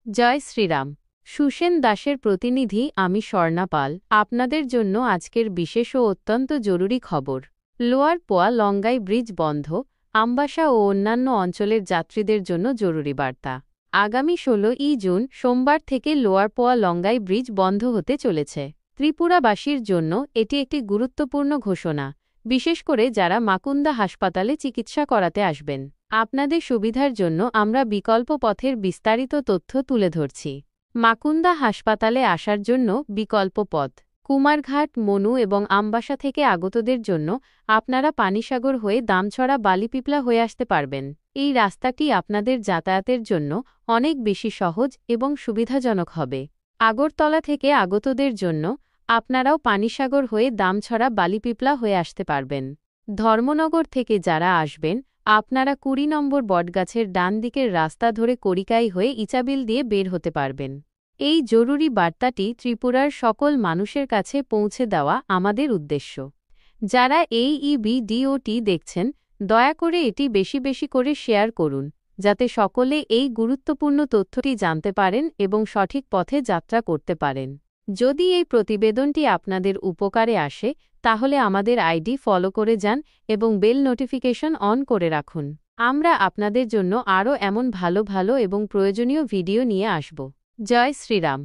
জয় শ্রীরাম। সুসেন দাসের প্রতিনিধি আমি স্বর্ণা পাল। আপনাদের জন্য আজকের বিশেষ ও অত্যন্ত জরুরি খবর। লোয়ার পোয়া লঙ্গাই ব্রিজ বন্ধ, আমবাসা ও অন্যান্য অঞ্চলের যাত্রীদের জন্য জরুরি বার্তা। আগামী 16ই জুন সোমবার থেকে লোয়ার পোয়া লঙ্গাই ব্রিজ বন্ধ হতে চলেছে। ত্রিপুরাবাসীর জন্য এটি একটি গুরুত্বপূর্ণ ঘোষণা, বিশেষ করে যারা মাকুন্দা হাসপাতালে চিকিৎসা করাতে আসবেন। আপনাদের সুবিধার জন্য আমরা বিকল্প পথের বিস্তারিত তথ্য তুলে ধরছি। মাকুন্দা হাসপাতালে আসার জন্য বিকল্প পথ। কুমারঘাট, মনু এবং আমবাসা থেকে আগতদের জন্য আপনারা পানিসাগর হয়ে দামছড়া বালিপিপলা হয়ে আসতে পারবেন। এই রাস্তাটি আপনাদের যাতায়াতের জন্য অনেক বেশি সহজ এবং সুবিধাজনক হবে। আগরতলা থেকে আগতদের জন্য আপনারাও পানিসাগর হয়ে দামছড়া বালিপিপলা হয়ে আসতে পারবেন। ধর্মনগর থেকে যারা আসবেন, আপনারা 20 নম্বর বটগাছের ডান দিকের রাস্তা ধরে করিকাই হয়ে ইচাবিল দিয়ে বের হতে পারবেন। এই জরুরি বার্তাটি ত্রিপুরার সকল মানুষের কাছে পৌঁছে দেওয়া আমাদের উদ্দেশ্য। যারা এই ভিডিওটি দেখছেন, দয়া করে এটি বেশি বেশি করে শেয়ার করুন, যাতে সকলে এই গুরুত্বপূর্ণ তথ্যটি জানতে পারেন এবং সঠিক পথে যাত্রা করতে পারেন। যদি এই প্রতিবেদনটি আপনাদের উপকারে আসে, তাহলে আমাদের আইডি ফলো করে যান এবং বেল নোটিফিকেশন অন করে রাখুন। আমরা আপনাদের জন্য আরও এমন ভালো ভালো এবং প্রয়োজনীয় ভিডিও নিয়ে আসব। জয় শ্রীরাম।